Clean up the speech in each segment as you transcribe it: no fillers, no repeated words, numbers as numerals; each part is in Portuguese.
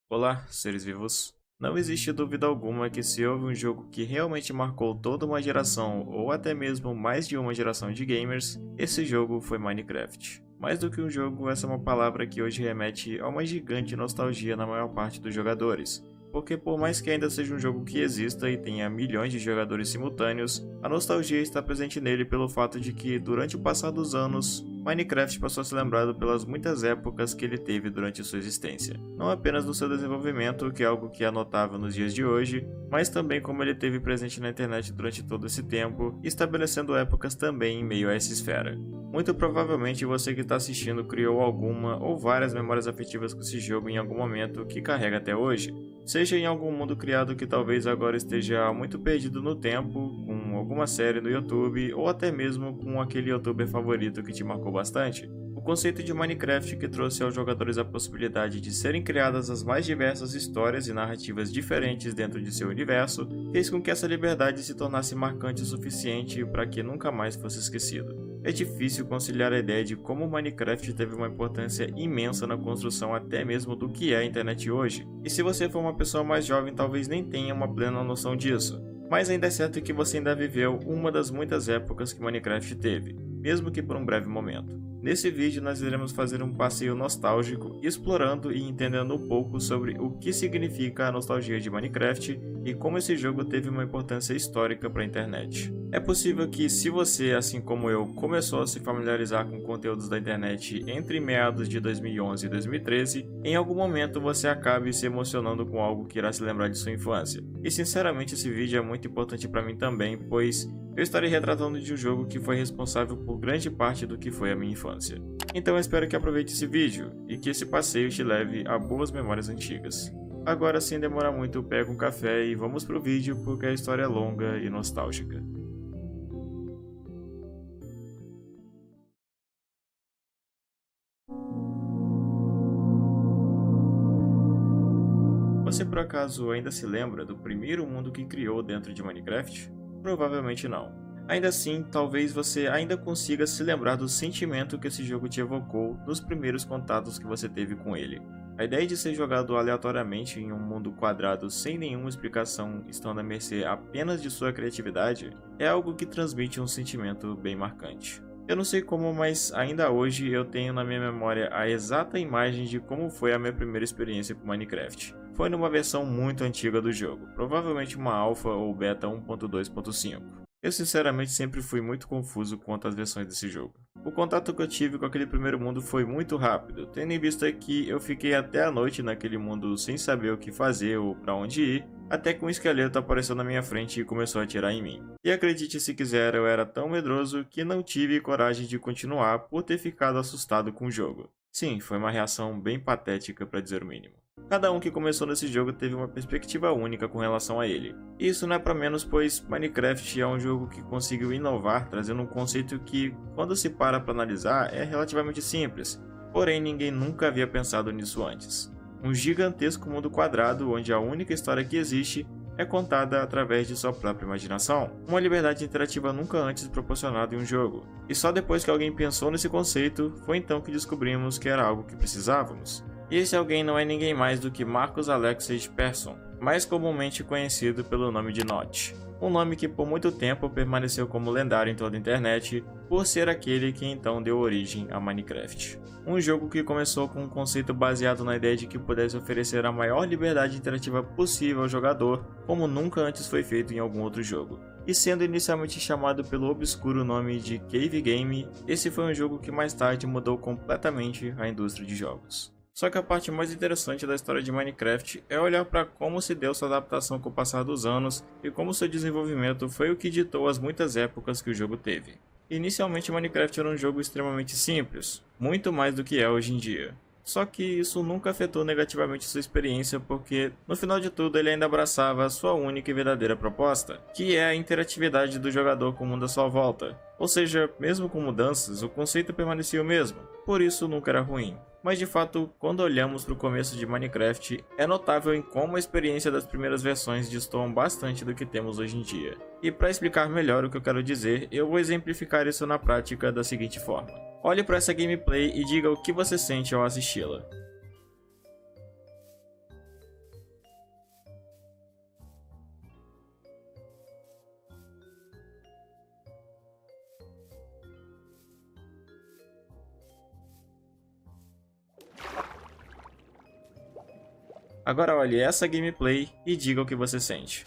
Olá, seres vivos! Não existe dúvida alguma que se houve um jogo que realmente marcou toda uma geração ou até mesmo mais de uma geração de gamers, esse jogo foi Minecraft. Mais do que um jogo, essa é uma palavra que hoje remete a uma gigante nostalgia na maior parte dos jogadores. Porque por mais que ainda seja um jogo que exista e tenha milhões de jogadores simultâneos, a nostalgia está presente nele pelo fato de que, durante o passar dos anos, Minecraft passou a ser lembrado pelas muitas épocas que ele teve durante sua existência. Não apenas no seu desenvolvimento, que é algo que é notável nos dias de hoje, mas também como ele esteve presente na internet durante todo esse tempo, estabelecendo épocas também em meio a essa esfera. Muito provavelmente você que está assistindo criou alguma ou várias memórias afetivas com esse jogo em algum momento que carrega até hoje. Seja em algum mundo criado que talvez agora esteja muito perdido no tempo, com alguma série no YouTube, ou até mesmo com aquele youtuber favorito que te marcou bastante. O conceito de Minecraft, que trouxe aos jogadores a possibilidade de serem criadas as mais diversas histórias e narrativas diferentes dentro de seu universo, fez com que essa liberdade se tornasse marcante o suficiente para que nunca mais fosse esquecido. É difícil conciliar a ideia de como o Minecraft teve uma importância imensa na construção até mesmo do que é a internet hoje, e se você for uma pessoa mais jovem talvez nem tenha uma plena noção disso, mas ainda é certo que você ainda viveu uma das muitas épocas que Minecraft teve, mesmo que por um breve momento. Nesse vídeo nós iremos fazer um passeio nostálgico, explorando e entendendo um pouco sobre o que significa a nostalgia de Minecraft e como esse jogo teve uma importância histórica para a internet. É possível que, se você, assim como eu, começou a se familiarizar com conteúdos da internet entre meados de 2011 e 2013, em algum momento você acabe se emocionando com algo que irá se lembrar de sua infância. E sinceramente esse vídeo é muito importante para mim também, pois eu estarei retratando de um jogo que foi responsável por grande parte do que foi a minha infância. Então eu espero que aproveite esse vídeo e que esse passeio te leve a boas memórias antigas. Agora, sem demorar muito, pega um café e vamos pro vídeo porque a história é longa e nostálgica. Você por acaso ainda se lembra do primeiro mundo que criou dentro de Minecraft? Provavelmente não. Ainda assim, talvez você ainda consiga se lembrar do sentimento que esse jogo te evocou nos primeiros contatos que você teve com ele. A ideia de ser jogado aleatoriamente em um mundo quadrado sem nenhuma explicação, estando à mercê apenas de sua criatividade, é algo que transmite um sentimento bem marcante. Eu não sei como, mas ainda hoje eu tenho na minha memória a exata imagem de como foi a minha primeira experiência com Minecraft. Foi numa versão muito antiga do jogo, provavelmente uma alpha ou beta 1.2.5. Eu sinceramente sempre fui muito confuso quanto às versões desse jogo. O contato que eu tive com aquele primeiro mundo foi muito rápido, tendo em vista que eu fiquei até a noite naquele mundo sem saber o que fazer ou para onde ir, até que um esqueleto apareceu na minha frente e começou a atirar em mim. E acredite se quiser, eu era tão medroso que não tive coragem de continuar por ter ficado assustado com o jogo. Sim, foi uma reação bem patética para dizer o mínimo. Cada um que começou nesse jogo teve uma perspectiva única com relação a ele. E isso não é para menos, pois Minecraft é um jogo que conseguiu inovar, trazendo um conceito que, quando se para analisar, é relativamente simples, porém ninguém nunca havia pensado nisso antes. Um gigantesco mundo quadrado onde a única história que existe é contada através de sua própria imaginação, uma liberdade interativa nunca antes proporcionada em um jogo. E só depois que alguém pensou nesse conceito, foi então que descobrimos que era algo que precisávamos. E esse alguém não é ninguém mais do que Marcus Alexej Persson, mais comumente conhecido pelo nome de Notch. Um nome que por muito tempo permaneceu como lendário em toda a internet, por ser aquele que então deu origem a Minecraft. Um jogo que começou com um conceito baseado na ideia de que pudesse oferecer a maior liberdade interativa possível ao jogador, como nunca antes foi feito em algum outro jogo. E sendo inicialmente chamado pelo obscuro nome de Cave Game, esse foi um jogo que mais tarde mudou completamente a indústria de jogos. Só que a parte mais interessante da história de Minecraft é olhar para como se deu sua adaptação com o passar dos anos e como seu desenvolvimento foi o que ditou as muitas épocas que o jogo teve. Inicialmente Minecraft era um jogo extremamente simples, muito mais do que é hoje em dia. Só que isso nunca afetou negativamente sua experiência, porque no final de tudo ele ainda abraçava a sua única e verdadeira proposta, que é a interatividade do jogador com o mundo à sua volta. Ou seja, mesmo com mudanças, o conceito permanecia o mesmo, por isso nunca era ruim. Mas de fato, quando olhamos para o começo de Minecraft, é notável em como a experiência das primeiras versões destoam bastante do que temos hoje em dia. E para explicar melhor o que eu quero dizer, eu vou exemplificar isso na prática da seguinte forma. Olhe para essa gameplay e diga o que você sente ao assisti-la. Agora olhe essa gameplay e diga o que você sente.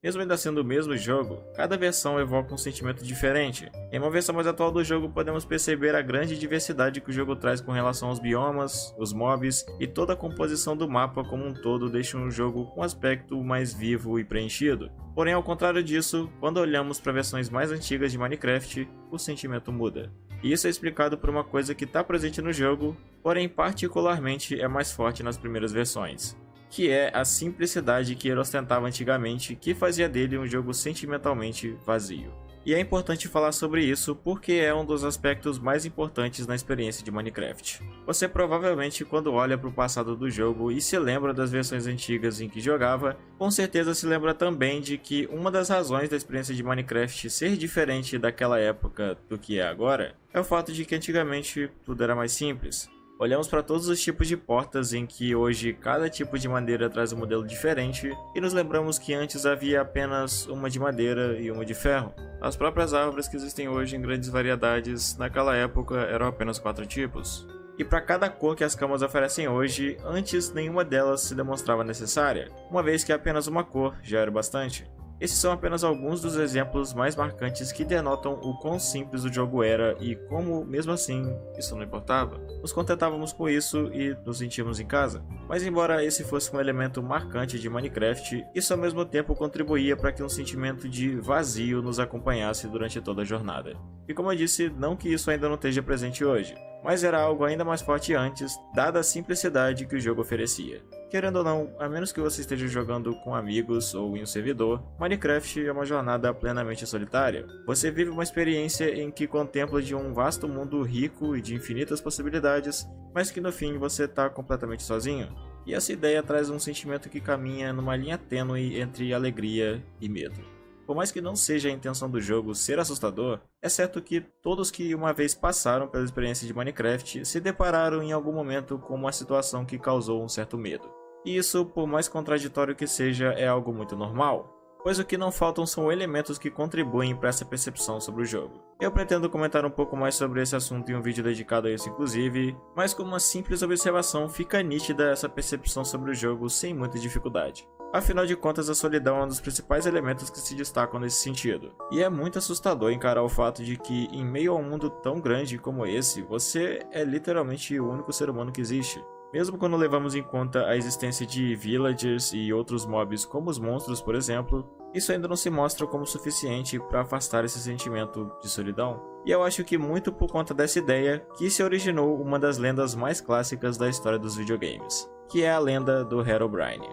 Mesmo ainda sendo o mesmo jogo, cada versão evoca um sentimento diferente. Em uma versão mais atual do jogo, podemos perceber a grande diversidade que o jogo traz com relação aos biomas, os mobs e toda a composição do mapa como um todo deixa um jogo com um aspecto mais vivo e preenchido. Porém, ao contrário disso, quando olhamos para versões mais antigas de Minecraft, o sentimento muda. E isso é explicado por uma coisa que está presente no jogo, porém particularmente é mais forte nas primeiras versões, que é a simplicidade que ele ostentava antigamente, que fazia dele um jogo sentimentalmente vazio. E é importante falar sobre isso porque é um dos aspectos mais importantes na experiência de Minecraft. Você provavelmente, quando olha para o passado do jogo e se lembra das versões antigas em que jogava, com certeza se lembra também de que uma das razões da experiência de Minecraft ser diferente daquela época do que é agora, é o fato de que antigamente tudo era mais simples. Olhamos para todos os tipos de portas em que hoje cada tipo de madeira traz um modelo diferente e nos lembramos que antes havia apenas uma de madeira e uma de ferro. As próprias árvores que existem hoje em grandes variedades, naquela época eram apenas 4 tipos. E para cada cor que as camas oferecem hoje, antes nenhuma delas se demonstrava necessária, uma vez que apenas uma cor já era bastante. Esses são apenas alguns dos exemplos mais marcantes que denotam o quão simples o jogo era e como, mesmo assim, isso não importava. Nos contentávamos com isso e nos sentíamos em casa. Mas embora esse fosse um elemento marcante de Minecraft, isso ao mesmo tempo contribuía para que um sentimento de vazio nos acompanhasse durante toda a jornada. E como eu disse, não que isso ainda não esteja presente hoje, mas era algo ainda mais forte antes, dada a simplicidade que o jogo oferecia. Querendo ou não, a menos que você esteja jogando com amigos ou em um servidor, Minecraft é uma jornada plenamente solitária. Você vive uma experiência em que contempla de um vasto mundo rico e de infinitas possibilidades, mas que no fim você está completamente sozinho. E essa ideia traz um sentimento que caminha numa linha tênue entre alegria e medo. Por mais que não seja a intenção do jogo ser assustador, é certo que todos que uma vez passaram pela experiência de Minecraft se depararam em algum momento com uma situação que causou um certo medo. E isso, por mais contraditório que seja, é algo muito normal, pois o que não faltam são elementos que contribuem para essa percepção sobre o jogo. Eu pretendo comentar um pouco mais sobre esse assunto em um vídeo dedicado a isso inclusive, mas com uma simples observação fica nítida essa percepção sobre o jogo sem muita dificuldade. Afinal de contas, a solidão é um dos principais elementos que se destacam nesse sentido. E é muito assustador encarar o fato de que, em meio a um mundo tão grande como esse, você é literalmente o único ser humano que existe. Mesmo quando levamos em conta a existência de villagers e outros mobs como os monstros, por exemplo, isso ainda não se mostra como suficiente para afastar esse sentimento de solidão. E eu acho que muito por conta dessa ideia que se originou uma das lendas mais clássicas da história dos videogames, que é a lenda do Herobrine.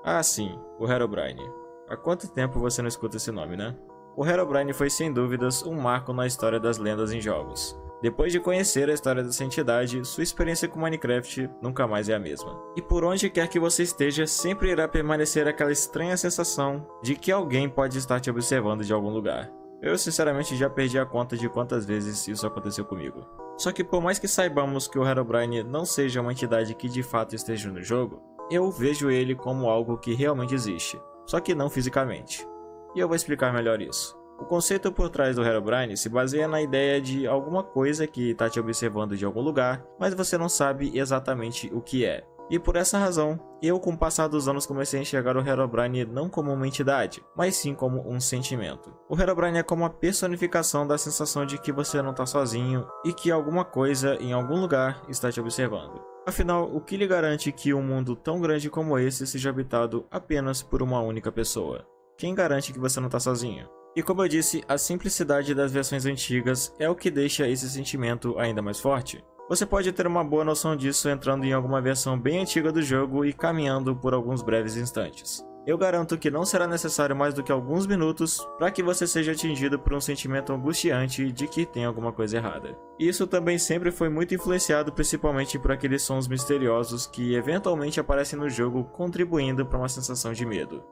Ah sim, o Herobrine. Há quanto tempo você não escuta esse nome, né? O Herobrine foi sem dúvidas um marco na história das lendas em jogos. Depois de conhecer a história dessa entidade, sua experiência com Minecraft nunca mais é a mesma. E por onde quer que você esteja, sempre irá permanecer aquela estranha sensação de que alguém pode estar te observando de algum lugar. Eu sinceramente já perdi a conta de quantas vezes isso aconteceu comigo. Só que por mais que saibamos que o Herobrine não seja uma entidade que de fato esteja no jogo, eu vejo ele como algo que realmente existe, só que não fisicamente. E eu vou explicar melhor isso. O conceito por trás do Herobrine se baseia na ideia de alguma coisa que está te observando de algum lugar, mas você não sabe exatamente o que é. E por essa razão, eu com o passar dos anos comecei a enxergar o Herobrine não como uma entidade, mas sim como um sentimento. O Herobrine é como a personificação da sensação de que você não está sozinho e que alguma coisa em algum lugar está te observando. Afinal, o que lhe garante que um mundo tão grande como esse seja habitado apenas por uma única pessoa? Quem garante que você não está sozinho? E como eu disse, a simplicidade das versões antigas é o que deixa esse sentimento ainda mais forte. Você pode ter uma boa noção disso entrando em alguma versão bem antiga do jogo e caminhando por alguns breves instantes. Eu garanto que não será necessário mais do que alguns minutos para que você seja atingido por um sentimento angustiante de que tem alguma coisa errada. Isso também sempre foi muito influenciado principalmente por aqueles sons misteriosos que eventualmente aparecem no jogo, contribuindo para uma sensação de medo.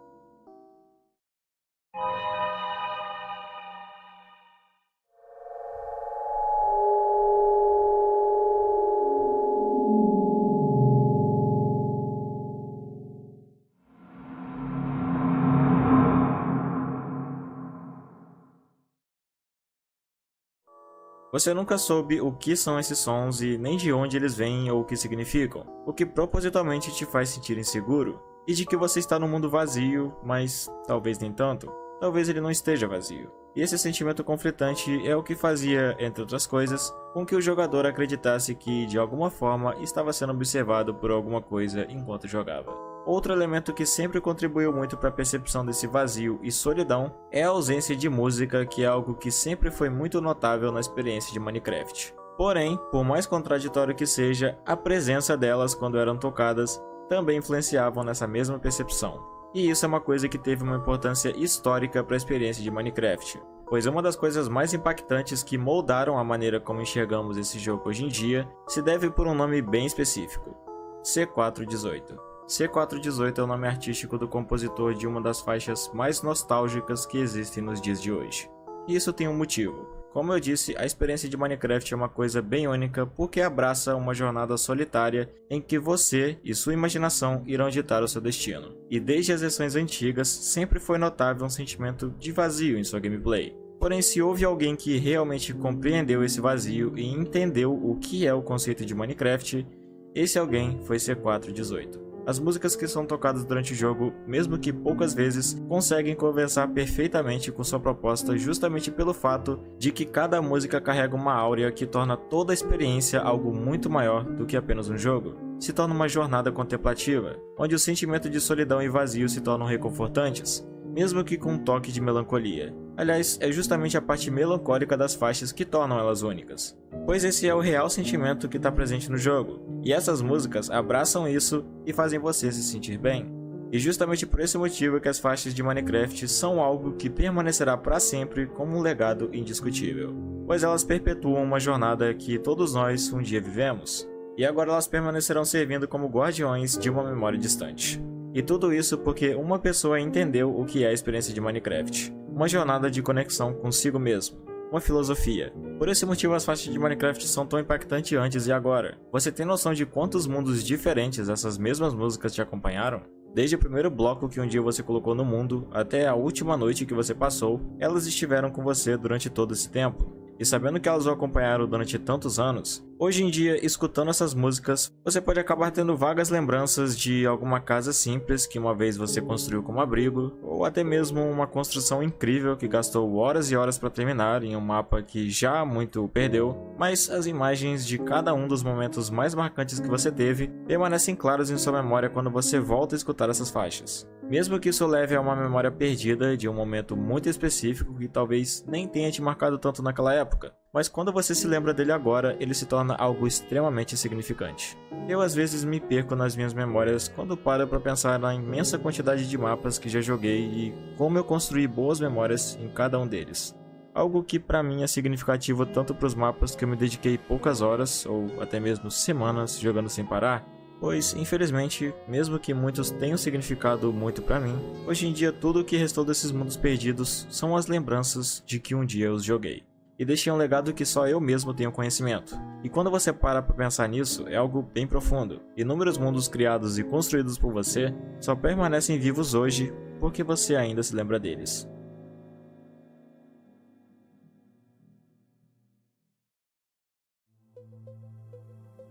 Você nunca soube o que são esses sons e nem de onde eles vêm ou o que significam, o que propositalmente te faz sentir inseguro, e de que você está num mundo vazio, mas talvez nem tanto, talvez ele não esteja vazio. E esse sentimento conflitante é o que fazia, entre outras coisas, com que o jogador acreditasse que, de alguma forma, estava sendo observado por alguma coisa enquanto jogava. Outro elemento que sempre contribuiu muito para a percepção desse vazio e solidão é a ausência de música, que é algo que sempre foi muito notável na experiência de Minecraft. Porém, por mais contraditório que seja, a presença delas quando eram tocadas também influenciavam nessa mesma percepção. E isso é uma coisa que teve uma importância histórica para a experiência de Minecraft, pois uma das coisas mais impactantes que moldaram a maneira como enxergamos esse jogo hoje em dia se deve por um nome bem específico: C418. C418 é o nome artístico do compositor de uma das faixas mais nostálgicas que existem nos dias de hoje. E isso tem um motivo. Como eu disse, a experiência de Minecraft é uma coisa bem única porque abraça uma jornada solitária em que você e sua imaginação irão ditar o seu destino. E desde as versões antigas, sempre foi notável um sentimento de vazio em sua gameplay. Porém, se houve alguém que realmente compreendeu esse vazio e entendeu o que é o conceito de Minecraft, esse alguém foi C418. As músicas que são tocadas durante o jogo, mesmo que poucas vezes, conseguem conversar perfeitamente com sua proposta justamente pelo fato de que cada música carrega uma áurea que torna toda a experiência algo muito maior do que apenas um jogo. Se torna uma jornada contemplativa, onde o sentimento de solidão e vazio se tornam reconfortantes, mesmo que com um toque de melancolia. Aliás, é justamente a parte melancólica das faixas que tornam elas únicas, pois esse é o real sentimento que está presente no jogo, e essas músicas abraçam isso e fazem você se sentir bem. E justamente por esse motivo que as faixas de Minecraft são algo que permanecerá para sempre como um legado indiscutível, pois elas perpetuam uma jornada que todos nós um dia vivemos, e agora elas permanecerão servindo como guardiões de uma memória distante. E tudo isso porque uma pessoa entendeu o que é a experiência de Minecraft, uma jornada de conexão consigo mesmo, uma filosofia. Por esse motivo as faixas de Minecraft são tão impactantes antes e agora. Você tem noção de quantos mundos diferentes essas mesmas músicas te acompanharam? Desde o primeiro bloco que um dia você colocou no mundo, até a última noite que você passou, elas estiveram com você durante todo esse tempo. E sabendo que elas o acompanharam durante tantos anos, hoje em dia, escutando essas músicas, você pode acabar tendo vagas lembranças de alguma casa simples que uma vez você construiu como abrigo, ou até mesmo uma construção incrível que gastou horas e horas para terminar em um mapa que já há muito perdeu, mas as imagens de cada um dos momentos mais marcantes que você teve permanecem claras em sua memória quando você volta a escutar essas faixas. Mesmo que isso leve a uma memória perdida de um momento muito específico que talvez nem tenha te marcado tanto naquela época, mas quando você se lembra dele agora, ele se torna algo extremamente significante. Eu às vezes me perco nas minhas memórias quando paro para pensar na imensa quantidade de mapas que já joguei e como eu construí boas memórias em cada um deles. Algo que para mim é significativo tanto para os mapas que eu me dediquei poucas horas ou até mesmo semanas jogando sem parar, pois, infelizmente, mesmo que muitos tenham significado muito para mim, hoje em dia tudo o que restou desses mundos perdidos são as lembranças de que um dia os joguei. E deixei um legado que só eu mesmo tenho conhecimento. E quando você para pra pensar nisso, é algo bem profundo. Inúmeros mundos criados e construídos por você só permanecem vivos hoje porque você ainda se lembra deles.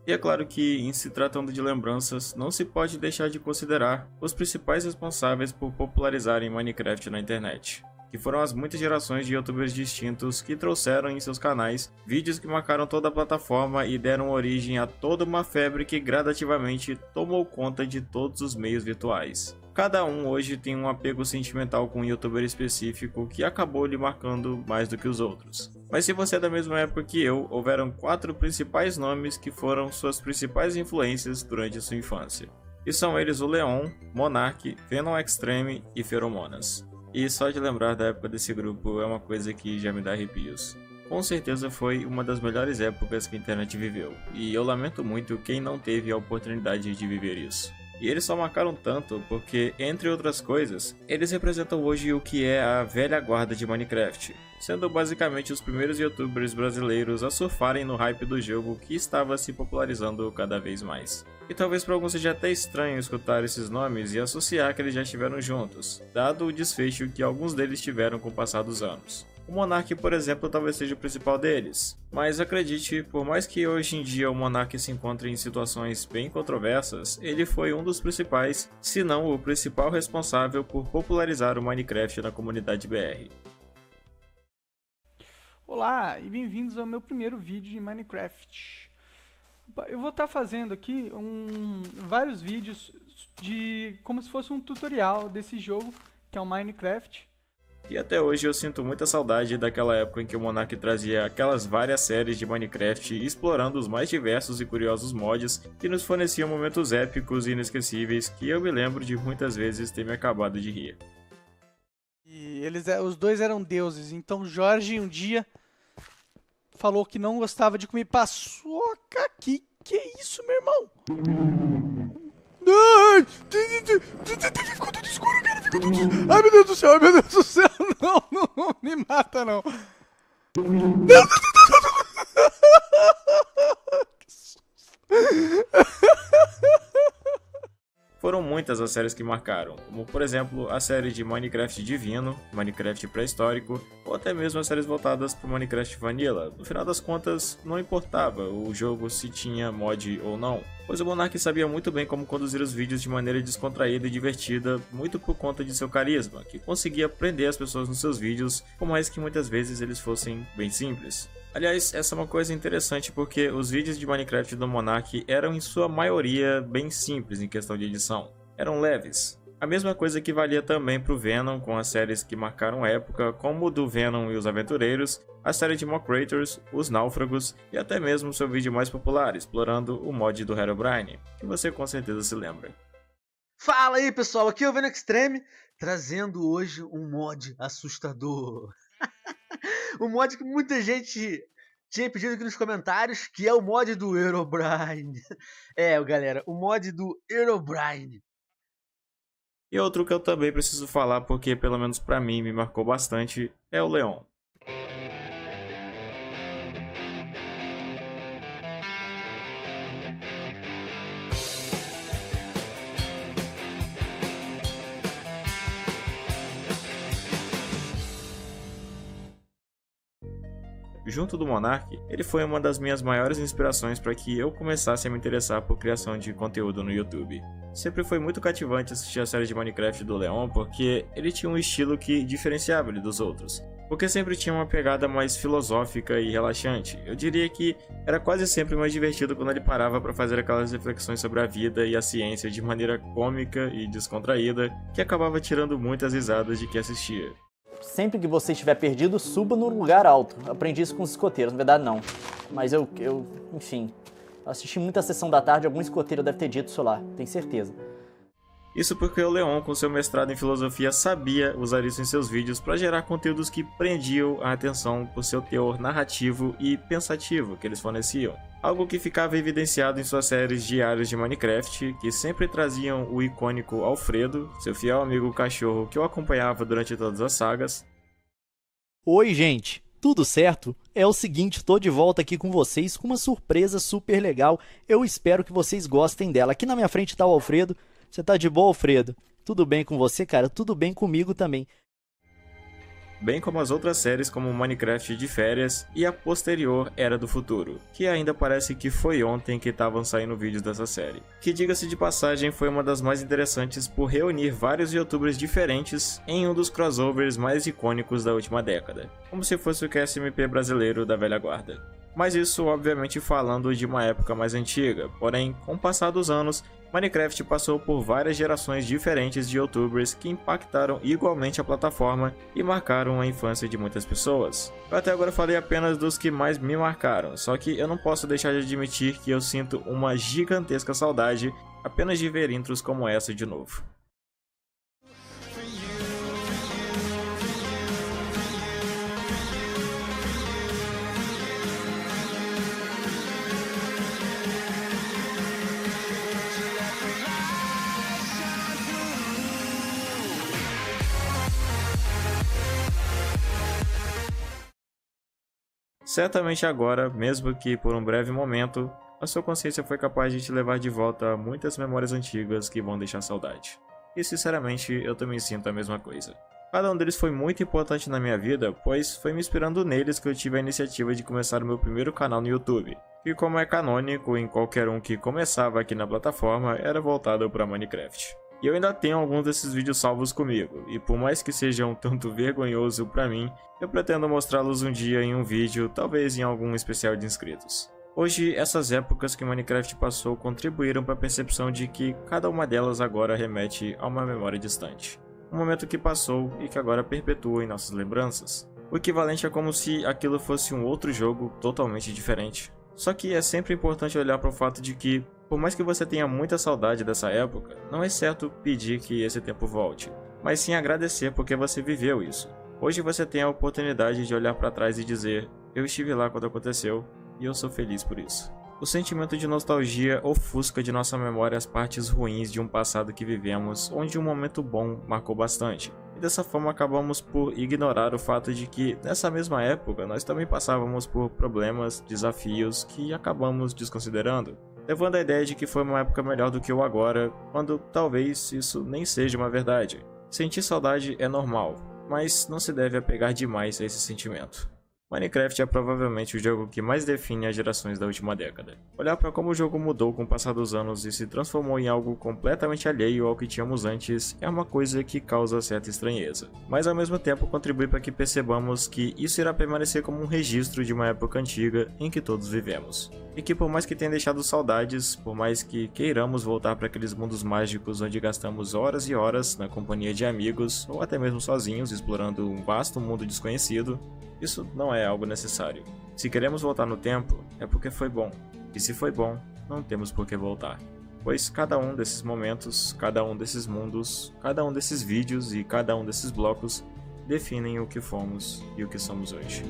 E é claro que, em se tratando de lembranças, não se pode deixar de considerar os principais responsáveis por popularizarem Minecraft na internet, que foram as muitas gerações de youtubers distintos que trouxeram em seus canais vídeos que marcaram toda a plataforma e deram origem a toda uma febre que gradativamente tomou conta de todos os meios virtuais. Cada um hoje tem um apego sentimental com um youtuber específico que acabou lhe marcando mais do que os outros. Mas se você é da mesma época que eu, houveram 4 principais nomes que foram suas principais influências durante sua infância. E são eles o Leon, Monark, Venom Extreme e Feromonas. E só de lembrar da época desse grupo é uma coisa que já me dá arrepios. Com certeza foi uma das melhores épocas que a internet viveu, e eu lamento muito quem não teve a oportunidade de viver isso. E eles só marcaram tanto porque, entre outras coisas, eles representam hoje o que é a velha guarda de Minecraft, sendo basicamente os primeiros youtubers brasileiros a surfarem no hype do jogo que estava se popularizando cada vez mais. E talvez para alguns seja até estranho escutar esses nomes e associar que eles já estiveram juntos, dado o desfecho que alguns deles tiveram com o passar dos anos. O Monark, por exemplo, talvez seja o principal deles, mas acredite, por mais que hoje em dia o Monark se encontre em situações bem controversas, ele foi um dos principais, se não o principal responsável por popularizar o Minecraft na comunidade BR. Olá e bem-vindos ao meu primeiro vídeo de Minecraft. Eu vou estar fazendo aqui vários vídeos como se fosse um tutorial desse jogo, que é o Minecraft. E até hoje eu sinto muita saudade daquela época em que o Monark trazia aquelas várias séries de Minecraft explorando os mais diversos e curiosos mods que nos forneciam momentos épicos e inesquecíveis que eu me lembro de muitas vezes ter me acabado de rir. E os dois eram deuses, então Jorge um dia falou que não gostava de comer paçoca. Que é isso, meu irmão? Ai, ficou tudo escuro, cara, ficou tudo escuro. Ai, meu Deus do céu, não me mata, não. Não. Foram muitas as séries que marcaram, como por exemplo a série de Minecraft Divino, Minecraft Pré-Histórico, ou até mesmo as séries voltadas para Minecraft Vanilla. No final das contas, não importava o jogo se tinha mod ou não, pois o Monark sabia muito bem como conduzir os vídeos de maneira descontraída e divertida, muito por conta de seu carisma, que conseguia prender as pessoas nos seus vídeos, por mais que muitas vezes eles fossem bem simples. Aliás, essa é uma coisa interessante porque os vídeos de Minecraft do Monark eram em sua maioria bem simples em questão de edição. Eram leves. A mesma coisa que valia também para o Venom com as séries que marcaram a época, como o do Venom e os Aventureiros, a série de Mock Creators, os Náufragos e até mesmo seu vídeo mais popular, explorando o mod do Herobrine, que você com certeza se lembra. Fala aí pessoal, aqui é o Venom Extreme, trazendo hoje um mod assustador. Um mod que muita gente tinha pedido aqui nos comentários, que é o mod do Herobrine. Galera, o mod do Herobrine. E outro que eu também preciso falar, porque pelo menos pra mim me marcou bastante, é o Leon. Junto do Monark, ele foi uma das minhas maiores inspirações para que eu começasse a me interessar por criação de conteúdo no YouTube. Sempre foi muito cativante assistir a série de Minecraft do Leon porque ele tinha um estilo que diferenciava ele dos outros. Porque sempre tinha uma pegada mais filosófica e relaxante. Eu diria que era quase sempre mais divertido quando ele parava para fazer aquelas reflexões sobre a vida e a ciência de maneira cômica e descontraída, que acabava tirando muitas risadas de quem assistia. Sempre que você estiver perdido, suba num lugar alto. Aprendi isso com os escoteiros, na verdade não. Mas enfim, assisti muita sessão da tarde, algum escoteiro deve ter dito isso lá, tenho certeza. Isso porque o Leon, com seu mestrado em filosofia, sabia usar isso em seus vídeos para gerar conteúdos que prendiam a atenção por seu teor narrativo e pensativo que eles forneciam. Algo que ficava evidenciado em suas séries diárias de Minecraft, que sempre traziam o icônico Alfredo, seu fiel amigo cachorro que o acompanhava durante todas as sagas. Oi, gente! Tudo certo? É o seguinte, tô de volta aqui com vocês com uma surpresa super legal. Eu espero que vocês gostem dela. Aqui na minha frente tá o Alfredo. Você tá de boa, Alfredo? Tudo bem com você, cara? Tudo bem comigo também. bem como as outras séries como Minecraft de férias e a posterior Era do Futuro, que ainda parece que foi ontem que estavam saindo vídeos dessa série. Que, diga-se de passagem, foi uma das mais interessantes por reunir vários youtubers diferentes em um dos crossovers mais icônicos da última década, como se fosse o QSMP brasileiro da velha guarda. Mas isso obviamente falando de uma época mais antiga, porém, com o passar dos anos, Minecraft passou por várias gerações diferentes de youtubers que impactaram igualmente a plataforma e marcaram a infância de muitas pessoas. Eu até agora falei apenas dos que mais me marcaram, só que eu não posso deixar de admitir que eu sinto uma gigantesca saudade apenas de ver intros como essa de novo. Certamente agora, mesmo que por um breve momento, a sua consciência foi capaz de te levar de volta a muitas memórias antigas que vão deixar saudade. E sinceramente, eu também sinto a mesma coisa. Cada um deles foi muito importante na minha vida, pois foi me inspirando neles que eu tive a iniciativa de começar o meu primeiro canal no YouTube, que, como é canônico em qualquer um que começava aqui na plataforma, era voltado para Minecraft. E eu ainda tenho alguns desses vídeos salvos comigo, e por mais que seja um tanto vergonhoso pra mim, eu pretendo mostrá-los um dia em um vídeo, talvez em algum especial de inscritos. Hoje, essas épocas que Minecraft passou contribuíram para a percepção de que cada uma delas agora remete a uma memória distante. Um momento que passou e que agora perpetua em nossas lembranças. O equivalente é como se aquilo fosse um outro jogo totalmente diferente. Só que é sempre importante olhar para o fato de que, por mais que você tenha muita saudade dessa época, não é certo pedir que esse tempo volte, mas sim agradecer porque você viveu isso. Hoje você tem a oportunidade de olhar para trás e dizer, eu estive lá quando aconteceu e eu sou feliz por isso. O sentimento de nostalgia ofusca de nossa memória as partes ruins de um passado que vivemos, onde um momento bom marcou bastante. E dessa forma acabamos por ignorar o fato de que, nessa mesma época, nós também passávamos por problemas, desafios que acabamos desconsiderando, levando a ideia de que foi uma época melhor do que o agora, quando talvez isso nem seja uma verdade. Sentir saudade é normal, mas não se deve apegar demais a esse sentimento. Minecraft é provavelmente o jogo que mais define as gerações da última década. Olhar para como o jogo mudou com o passar dos anos e se transformou em algo completamente alheio ao que tínhamos antes é uma coisa que causa certa estranheza, mas ao mesmo tempo contribui para que percebamos que isso irá permanecer como um registro de uma época antiga em que todos vivemos. E que por mais que tenha deixado saudades, por mais que queiramos voltar para aqueles mundos mágicos onde gastamos horas e horas na companhia de amigos ou até mesmo sozinhos explorando um vasto mundo desconhecido, isso não é algo necessário. Se queremos voltar no tempo, é porque foi bom. E se foi bom, não temos por que voltar. Pois cada um desses momentos, cada um desses mundos, cada um desses vídeos e cada um desses blocos definem o que fomos e o que somos hoje.